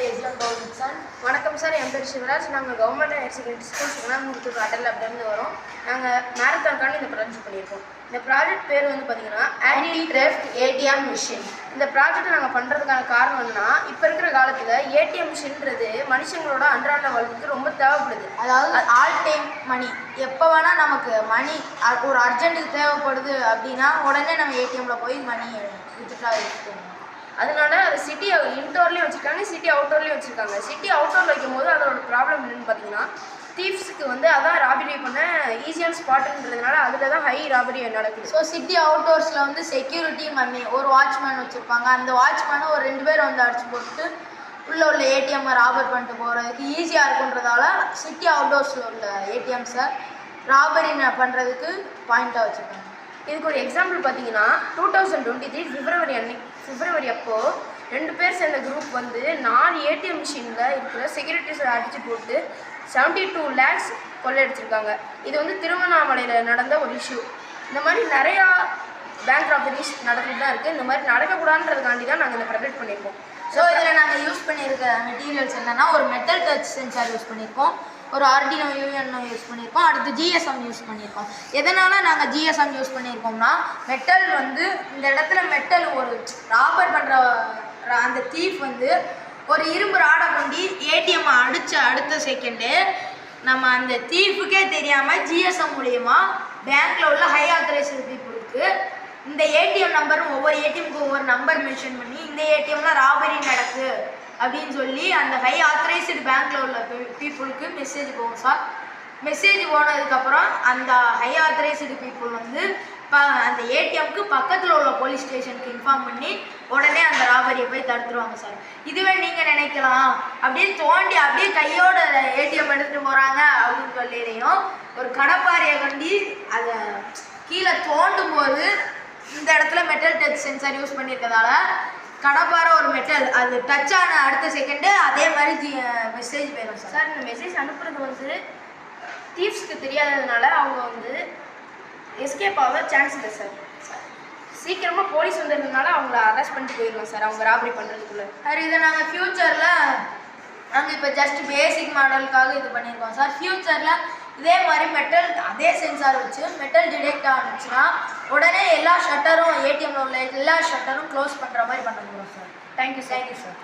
பேர் SM Gautham sir. வணக்கம் sir, என் பேர் சிவராஜ். நாங்கள் government higher secondary school Sivanamuthur அடல் அப்படிருந்து வரோம். நாங்கள் மேரத்தான்காண்டி இந்த ப்ராஜெக்ட் பண்ணியிருக்கோம். இந்த ப்ராஜெக்ட் பேர் வந்து பார்த்தீங்கன்னா ஆன்டி தெஃப்ட் ஏடிஎம் மிஷின். இந்த ப்ராஜெக்ட் நாங்கள் பண்ணுறதுக்கான காரணம் என்னன்னா, இப்போ இருக்கிற காலத்தில் ஏடிஎம் மிஷின்றது மனுஷங்களோட அன்றாட வாழ்க்கைக்கு ரொம்ப தேவைப்படுது. அதாவது ஆல் டைம் மணி, எப்போ வேணால் நமக்கு மணி ஒரு அர்ஜென்ட்டுக்கு தேவைப்படுது அப்படின்னா உடனே நம்ம ஏடிஎம்மில் போய் மணி வித்ட்ரா எடுத்துக்கணும். அதனால அது சிட்டி இன்டோர்லேயும் வச்சுருக்காங்க, சிட்டி அவுட்டோர்லேயும் வச்சுருக்காங்க. சிட்டி அவுட்டோரில் வைக்கும் போது அதோட ப்ராப்ளம் என்னென்னு பார்த்தீங்கன்னா, தீவ்ஸுக்கு வந்து அதான் ராபரி பண்ண ஈஸியான ஸ்பாட்டுன்றதுனால அதில் தான் ஹை ராபரி நடக்குது. ஸோ சிட்டி அவுட்டோர்ஸில் வந்து செக்யூரிட்டி மம்மி ஒரு வாட்ச்மேன் வச்சுருப்பாங்க. அந்த வாட்ச்மேனை ஒரு 2 பேர் வந்து அடிச்சு போட்டு உள்ள ஏடிஎம்மை ராபர் பண்ணிட்டு போகிறதுக்கு ஈஸியாக இருக்குன்றதால சிட்டி அவுட்டோர்ஸில் உள்ள ஏடிஎம்ஸை ராபரி பண்ணுறதுக்கு பாயிண்ட்டாக வச்சுருக்காங்க. இதுக்கு ஒரு எக்ஸாம்பிள் பார்த்தீங்கன்னா 2023 பிப்ரவரி அப்போது 2 பேர் சேர்ந்த குரூப் வந்து 4 ஏடிஎம் மிஷினில் இருக்கிற செக்யூரிட்டிஸை அடித்து போட்டு 72 lakhs கொள்ளையடிச்சிருக்காங்க. இது வந்து திருவண்ணாமலையில் நடந்த ஒரு இஷ்யூ. இந்த மாதிரி நிறையா பேங்க் ராபரிஸ் நடந்துட்டு தான் இருக்குது. இந்த மாதிரி நடக்கக்கூடாதுன்றதுக்காண்டி தான் நாங்கள் இந்த ப்ரொவைட் பண்ணியிருக்கோம். ஸோ இதில் நாங்கள் யூஸ் பண்ணியிருக்க மெட்டீரியல்ஸ் என்னென்னா, ஒரு மெட்டல் டச் சென்சார் யூஸ் பண்ணியிருக்கோம், ஒரு ஆர்டினோ யூஎன்ஓ யூஸ் பண்ணியிருக்கோம், அடுத்து ஜிஎஸ்எம் யூஸ் பண்ணியிருக்கோம். எதனால் நாங்கள் ஜிஎஸ்எம் யூஸ் பண்ணியிருக்கோம்னா, மெட்டல் வந்து இந்த இடத்துல மெட்டல் ஒரு ராபர் பண்ணுற அந்த தீஃப் வந்து ஒரு இரும்பு ராடை கொண்டு ஏடிஎம்மை அடித்த அடுத்த செகண்டு நம்ம அந்த தீஃபுக்கே தெரியாமல் ஜிஎஸ்எம் மூலயமா பேங்க்கில் உள்ள ஹை ஆத்தரைஸ்டு பீப்புளுக்கு இந்த ஏடிஎம் நம்பர், ஒவ்வொரு ஏடிஎம்க்கு ஒவ்வொரு நம்பர் மென்ஷன் பண்ணி இந்த ஏடிஎம்ல ராபரி நடக்கு அப்படின்னு சொல்லி அந்த ஹை ஆத்தரைஸ்டு பேங்க்கில் உள்ள பீப்புளுக்கு மெசேஜ் போகும் சார். மெசேஜ் போனதுக்கப்புறம் அந்த ஹை ஆத்தரைஸ்டு பீப்புள் வந்து அந்த ஏடிஎம்க்கு பக்கத்தில் உள்ள போலீஸ் ஸ்டேஷனுக்கு இன்ஃபார்ம் பண்ணி உடனே அந்த ராபரியை போய் தடுத்துருவாங்க சார். இதுவே நீங்கள் நினைக்கலாம் அப்படின்னு தோண்டி அப்படியே கையோட ஏடிஎம் எடுத்துகிட்டு போகிறாங்க அப்படின்னு சொல்லிடுறையும் ஒரு கடப்பாறையை கொண்டு அதை கீழே தோண்டும் போது இந்த இடத்துல மெட்டல் டச் சென்சார் யூஸ் பண்ணியிருக்கதால கடப்பாறை ஒரு மெட்டல் அது டச் ஆன அடுத்த செகண்டு அதே மாதிரி மெசேஜ் போயிடும் சார். சார் இந்த மெசேஜ் அனுப்புறது வந்து தீவ்ஸ்க்கு தெரியாததுனால அவங்க வந்து எஸ்கேப் ஆக சான்ஸ் இல்லை சார். சீக்கிரமாக போலீஸ் வந்ததுனால அவங்கள அரெஸ்ட் பண்ணிட்டு போயிடலாம் சார், அவங்க ராபரி பண்ணுறதுக்குள்ளே. சார் இதை நாங்கள் ஃப்யூச்சரில் நாங்கள் இப்போ ஜஸ்ட் பேசிக் மாடலுக்காக இது பண்ணியிருக்கோம் சார். ஃப்யூச்சரில் இதே மாதிரி மெட்டல் அதே சென்சார் வச்சு மெட்டல் டிடெக்ட் ஆனிச்சுன்னா உடனே எல்லா ஷட்டரும் ஏடிஎம்மில் உள்ள எல்லா ஷட்டரும் க்ளோஸ் பண்ணுற மாதிரி பண்ண போகிறோம் சார். Thank you sir.